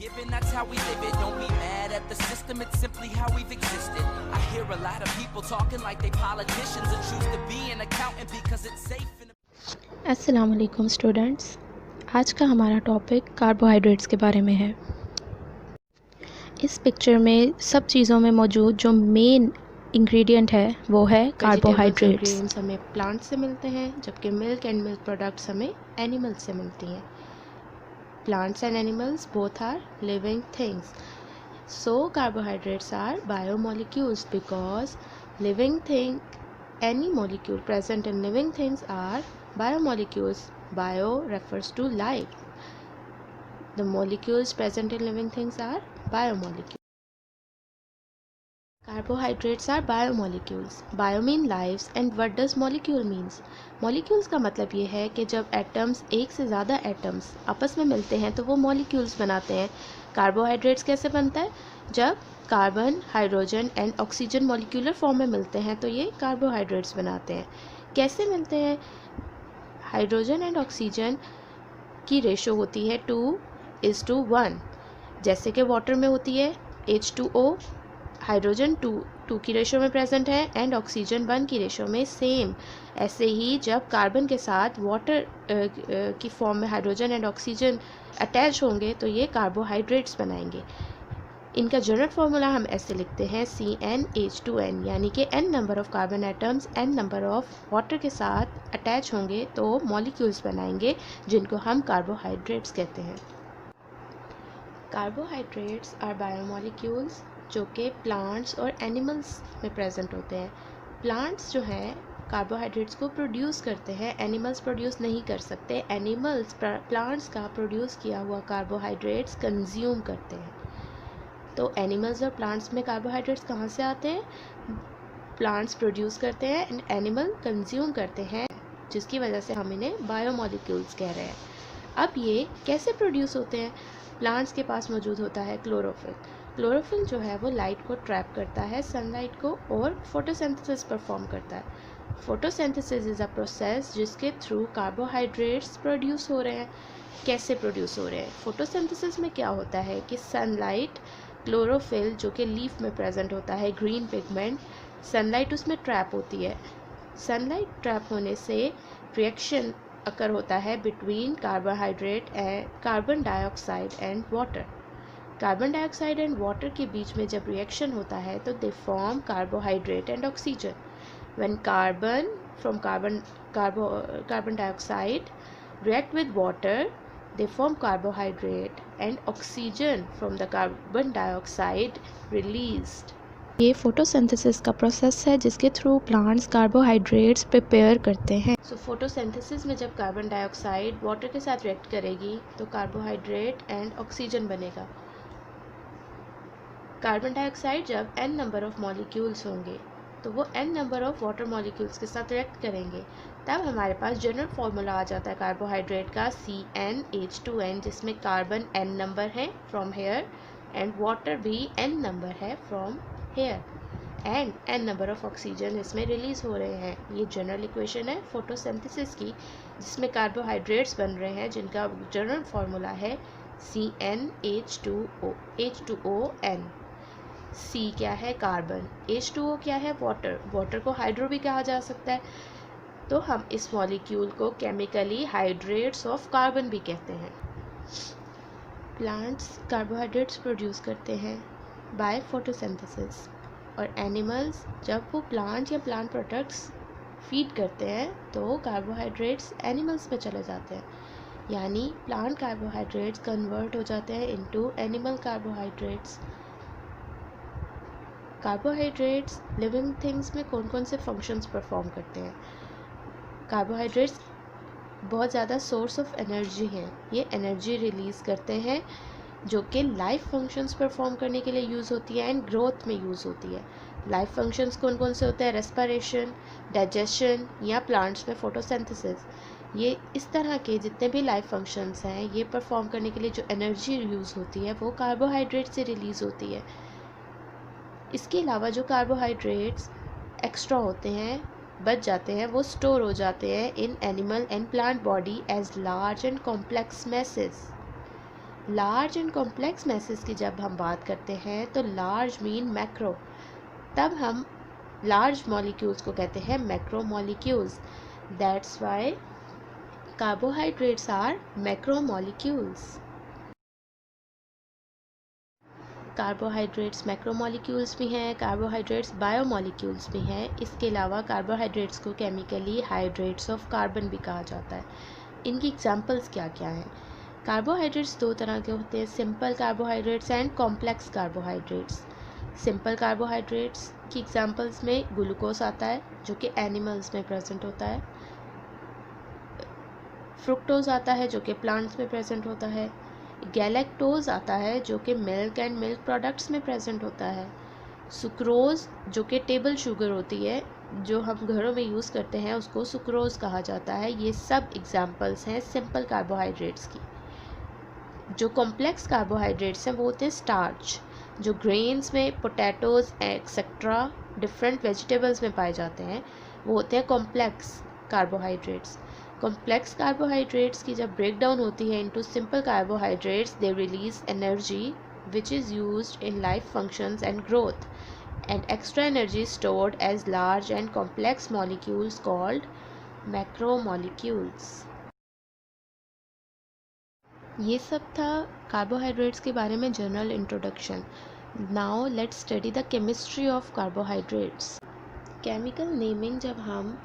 given, that's how we live it. Don't be mad at the system, it's simply how we've existed. I hear a lot of people talking like they politicians and choose to be an accountant because it's safe. अस्सलाम वालेकुम students, आज का हमारा topic carbohydrates के बारे में है। इस पिक्चर में सब चीज़ों में मौजूद जो मेन इंग्रेडिएंट है वो है कार्बोहाइड्रेट्स। ग्रेन्स हमें प्लांट से मिलते हैं, जबकि मिल्क एंड मिल्क प्रोडक्ट्स हमें एनिमल्स से मिलती हैं। Plants and animals both are living things, so carbohydrates are biomolecules because living thing, any molecule present in living things are biomolecules. Bio refers to life. The molecules present in living things are biomolecules. Carbohydrates are biomolecules. Bio mean lives and what does molecule means? Molecules का मतलब ये है कि जब atoms, एक से ज़्यादा atoms आपस में मिलते हैं तो वो मॉलिक्यूल्स बनाते हैं। कार्बोहाइड्रेट्स कैसे बनता है? जब carbon, hydrogen and oxygen molecular form में मिलते हैं तो ये कार्बोहाइड्रेट्स बनाते हैं। कैसे मिलते हैं? हाइड्रोजन एंड ऑक्सीजन की रेशो होती है 2:1, जैसे कि वाटर में होती है H2O, हाइड्रोजन 2 की रेशो में प्रेजेंट है एंड ऑक्सीजन 1 की रेशो में सेम। ऐसे ही जब कार्बन के साथ वाटर की फॉर्म में हाइड्रोजन एंड ऑक्सीजन अटैच होंगे तो ये कार्बोहाइड्रेट्स बनाएंगे। इनका जनरल फार्मूला हम ऐसे लिखते हैं CnH2n, यानी कि n number of carbon atoms n number of water के साथ अटैच होंगे तो मॉलिक्यूल्स बनाएंगे जिनको हम कार्बोहाइड्रेट्स कहते हैं। कार्बोहाइड्रेट्स आर बायोमोलिक्यूल्स जो कि प्लांट्स और एनिमल्स में प्रेजेंट होते हैं। प्लांट्स जो हैं कार्बोहाइड्रेट्स को प्रोड्यूस करते हैं, एनिमल्स प्रोड्यूस नहीं कर सकते। एनिमल्स प्लांट्स का प्रोड्यूस किया हुआ कार्बोहाइड्रेट्स कंज्यूम करते हैं। तो एनिमल्स और प्लांट्स में कार्बोहाइड्रेट्स कहाँ से आते हैं? प्लांट्स प्रोड्यूस करते हैं एंड एनिमल कंज्यूम करते हैं, जिसकी वजह से हम इन्हें बायोमोलिक्यूल्स कह रहे हैं। अब ये कैसे प्रोड्यूस होते हैं? प्लांट्स के पास मौजूद होता है क्लोरोफिल। क्लोरोफिल जो है वो लाइट को ट्रैप करता है, सनलाइट को, और फोटोसिंथेसिस परफॉर्म करता है। फोटोसिंथेसिस इज़ अ प्रोसेस जिसके थ्रू कार्बोहाइड्रेट्स प्रोड्यूस हो रहे हैं। कैसे प्रोड्यूस हो रहे हैं? फोटोसिंथेसिस में क्या होता है कि सनलाइट, क्लोरोफिल जो कि लीफ में प्रेजेंट होता है, ग्रीन पिगमेंट, सनलाइट उसमें ट्रैप होती है। सनलाइट ट्रैप होने से रिएक्शन अकर होता है between carbohydrate and carbon dioxide and water. Carbon dioxide and water के बीच में जब रिएक्शन होता है तो they form carbohydrate and oxygen. When carbon from carbon dioxide react with water, they form carbohydrate and oxygen from the carbon dioxide released. ये photosynthesis का process है जिसके थ्रू प्लांट्स कार्बोहाइड्रेट्स प्रिपेयर करते हैं। सो फोटोसिंथेसिस में जब कार्बन डाइऑक्साइड वाटर के साथ रिएक्ट करेगी तो कार्बोहाइड्रेट एंड ऑक्सीजन बनेगा। कार्बन डाइऑक्साइड जब n नंबर ऑफ मॉलिक्यूल्स होंगे तो वो n number of water molecules के साथ रिएक्ट करेंगे, तब हमारे पास जनरल फार्मूला आ जाता है कार्बोहाइड्रेट का CnH2n, जिसमें कार्बन n नंबर है फ्रॉम हेयर एंड वाटर भी n नंबर है from here and n number of oxygen इसमें रिलीज हो रहे हैं। ये जनरल इक्वेशन है फोटोसिंथेसिस की, जिसमें कार्बोहाइड्रेट्स बन रहे हैं जिनका जनरल फार्मूला है CnH2n। C क्या है? कार्बन। H2O क्या है? वाटर। वाटर को हाइड्रो भी कहा जा सकता है, तो हम इस मॉलिक्यूल को केमिकली हाइड्रेट्स ऑफ कार्बन भी कहते हैं। प्लांट्स कार्बोहाइड्रेट्स प्रोड्यूस करते हैं बाय फोटोसिंथेसिस, और एनिमल्स जब वो प्लांट या प्लांट प्रोडक्ट्स फीड करते हैं तो कार्बोहाइड्रेट्स एनिमल्स में चले जाते हैं, यानी प्लांट कार्बोहाइड्रेट्स कन्वर्ट हो जाते हैं into animal carbohydrates. Carbohydrates living things में कौन कौन से फंक्शंस परफॉर्म करते हैं? कार्बोहाइड्रेट्स बहुत ज़्यादा सोर्स ऑफ एनर्जी हैं। ये एनर्जी रिलीज़ करते हैं जो कि लाइफ फंक्शंस परफॉर्म करने के लिए यूज़ होती है एंड ग्रोथ में यूज़ होती है। लाइफ फंक्शंस कौन कौन से होते हैं? रेस्पिरेशन, डाइजेशन या प्लांट्स में फोटोसिंथेसिस। ये इस तरह के जितने भी लाइफ फंक्शंस हैं ये परफॉर्म करने के लिए जो एनर्जी यूज़ होती है वो कार्बोहाइड्रेट से रिलीज़ होती है। इसके अलावा जो कार्बोहाइड्रेट्स एक्स्ट्रा होते हैं, बच जाते हैं, वो स्टोर हो जाते हैं in animal and plant body as large and complex masses. Large and complex masses की जब हम बात करते हैं तो लार्ज मीन मैक्रो, तब हम लार्ज मॉलिक्यूल्स को कहते हैं macro molecules. That's why carbohydrates are macro molecules. Carbohydrates macromolecules भी हैं, कार्बोहाइड्रेट्स बायोमोलिक्यूल्स भी हैं। इसके अलावा कार्बोहाइड्रेट्स को केमिकली हाइड्रेट्स ऑफ कार्बन भी कहा जाता है। इनकी एग्जांपल्स क्या क्या हैं? कार्बोहाइड्रेट्स दो तरह के होते हैं, simple carbohydrates and complex carbohydrates. Simple carbohydrates की एग्जांपल्स में ग्लूकोज आता है जो कि एनिमल्स में प्रेजेंट होता है, फ्रुक्टोज आता है जो कि प्लांट्स में प्रेजेंट होता है, गैलेक्टोज आता है जो कि मिल्क एंड मिल्क प्रोडक्ट्स में प्रेजेंट होता है, सुक्रोज जो कि टेबल शुगर होती है जो हम घरों में यूज़ करते हैं उसको सुक्रोज कहा जाता है। ये सब एग्जांपल्स हैं सिंपल कार्बोहाइड्रेट्स की। जो कॉम्प्लेक्स कार्बोहाइड्रेट्स हैं वो होते हैं स्टार्च, जो ग्रेन्स में, पोटैटोज एक्सेट्रा डिफरेंट वेजिटेबल्स में पाए जाते हैं, वो होते हैं कॉम्प्लेक्स कार्बोहाइड्रेट्स। कॉम्प्लेक्स कार्बोहाइड्रेट्स की जब ब्रेक डाउन होती है into simple carbohydrates, they release energy which is used in life functions and growth, and extra energy stored as large and complex molecules called macromolecules. ये सब था carbohydrates के बारे में general introduction. Now let's study the chemistry of carbohydrates. Chemical naming जब हम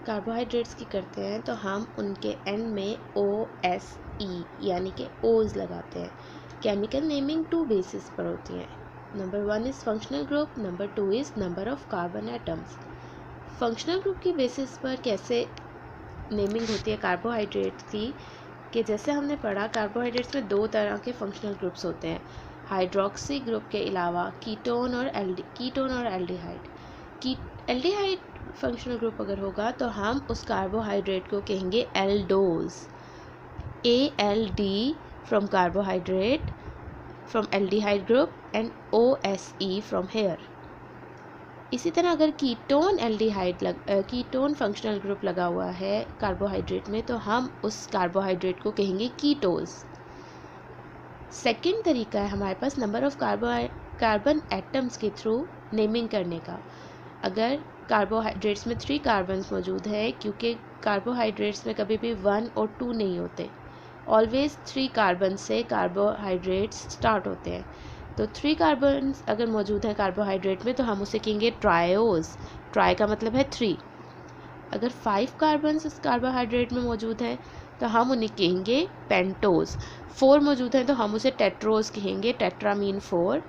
carbohydrates की करते हैं तो हम उनके एंड में OSE यानी कि ओज लगाते हैं। केमिकल नेमिंग 2 बेसिस पर होती है। Number 1 is functional group, number 2 is number of carbon atoms. Functional group की बेसिस पर कैसे नेमिंग होती है कार्बोहाइड्रेट्स की, कि जैसे हमने पढ़ा कार्बोहाइड्रेट्स में 2 तरह के फंक्शनल ग्रुप्स होते हैं, हाइड्रोक्सी ग्रुप के अलावा कीटोन और एल्डिहाइड। एल्डिहाइड फंक्शनल ग्रुप अगर होगा तो हम उस कार्बोहाइड्रेट को कहेंगे aldose, ALD from carbohydrate from aldehyde group and OSE from here. इसी तरह अगर कीटोन फंक्शनल ग्रुप लगा हुआ है कार्बोहाइड्रेट में तो हम उस कार्बोहाइड्रेट को कहेंगे कीटोज। सेकेंड तरीका है हमारे पास नंबर ऑफ कार्बन एटम्स के थ्रू नेमिंग करने का। अगर कार्बोहाइड्रेट्स में 3 कार्बन्स मौजूद है, क्योंकि कार्बोहाइड्रेट्स में कभी भी 1 और 2 नहीं होते, ऑलवेज 3 कार्बन से कार्बोहाइड्रेट्स स्टार्ट होते हैं। तो 3 कार्बन्स अगर मौजूद हैं कार्बोहाइड्रेट में तो हम उसे कहेंगे ट्रायोज। ट्राई का मतलब है 3। अगर 5 कार्बन्स इस कार्बोहाइड्रेट में मौजूद हैं तो हम उन्हें कहेंगे पेंटोज। 4 मौजूद हैं तो हम उसे टेट्रोज कहेंगे, टेट्रा मीन 4।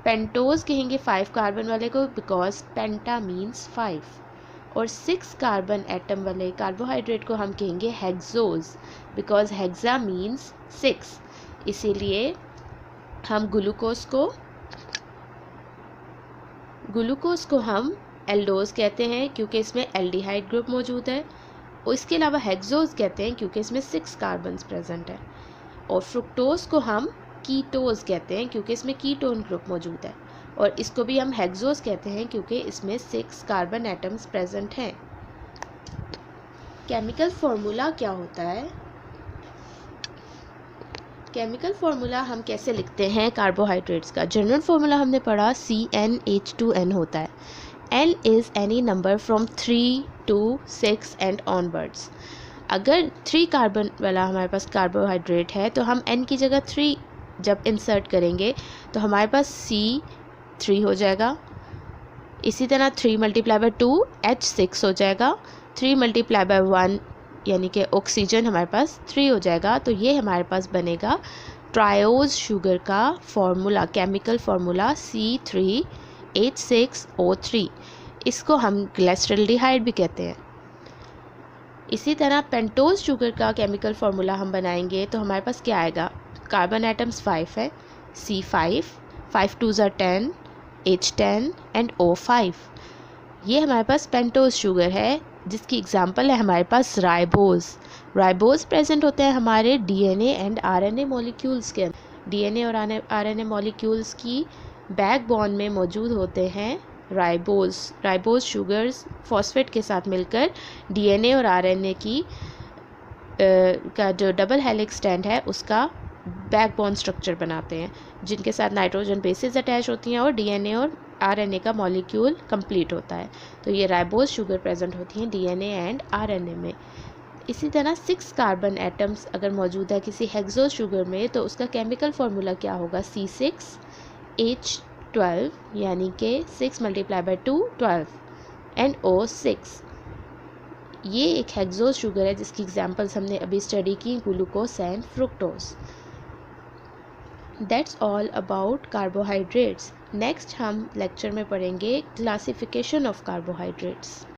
पेंटोज कहेंगे 5 कार्बन वाले को बिकॉज पेंटा मीन्स 5। और 6 कार्बन एटम वाले कार्बोहाइड्रेट को हम कहेंगे हेक्सोज बिकॉज हेक्सा मीन्स 6। इसीलिए हम ग्लूकोज को हम एल्डोज कहते हैं क्योंकि इसमें एल्डिहाइड ग्रुप मौजूद है, और इसके अलावा हेक्सोज कहते हैं क्योंकि इसमें 6 कार्बन्स प्रेजेंट है। और फ्रुक्टोज को हम कीटोज कहते हैं क्योंकि इसमें कीटोन ग्रुप मौजूद है, और इसको भी हम हेक्सोज कहते हैं क्योंकि इसमें 6 कार्बन एटम्स प्रेजेंट हैं। केमिकल फार्मूला क्या होता है? केमिकल फार्मूला हम कैसे लिखते हैं कार्बोहाइड्रेट्स का? जनरल फार्मूला हमने पढ़ा CnH2n होता है। N is any number from 3 to 6 and onwards. अगर 3 कार्बन वाला हमारे पास कार्बोहाइड्रेट है तो हम N की जगह 3 जब इंसर्ट करेंगे तो हमारे पास C3 हो जाएगा। इसी तरह 3 × 2 H6 हो जाएगा। 3 × 1 यानी कि ऑक्सीजन हमारे पास 3 हो जाएगा। तो ये हमारे पास बनेगा ट्रायोज शुगर का फॉर्मूला, केमिकल फार्मूला C3H6O3। इसको हम ग्लिसरॉल्डिहाइड भी कहते हैं। इसी तरह पेंटोज शुगर का केमिकल फार्मूला हम बनाएंगे तो हमारे पास क्या आएगा? कार्बन एटम्स 5 है, C5, 5 2s are 10, H10 and O5। ये हमारे पास पेंटोज शुगर है जिसकी एग्जांपल है हमारे पास राइबोज प्रेजेंट होते हैं हमारे DNA एंड RNA मॉलिक्यूल्स के। DNA और RNA मॉलिक्यूल्स की बैकबोन में मौजूद होते हैं राइबोज शुगर्स फॉस्फेट के साथ मिलकर DNA और RNA की का जो डबल हेलिक्स स्ट्रैंड है उसका बैकबोन स्ट्रक्चर बनाते हैं, जिनके साथ नाइट्रोजन बेसेस अटैच होती हैं और डीएनए और आरएनए का मॉलिक्यूल कंप्लीट होता है। तो ये राइबोज शुगर प्रेजेंट होती हैं डीएनए एंड आरएनए में। इसी तरह 6 कार्बन एटम्स अगर मौजूद है किसी हेक्सोज शुगर में तो उसका केमिकल फार्मूला क्या होगा, C6H12, यानी कि 6 × 2 12 एंड O6। ये एक हेक्सोज शुगर है जिसकी एग्जांपल्स हमने अभी स्टडी की, glucose and fructose. That's all about carbohydrates. Next हम लेक्चर में पढ़ेंगे क्लासिफिकेशन ऑफ कार्बोहाइड्रेट्स।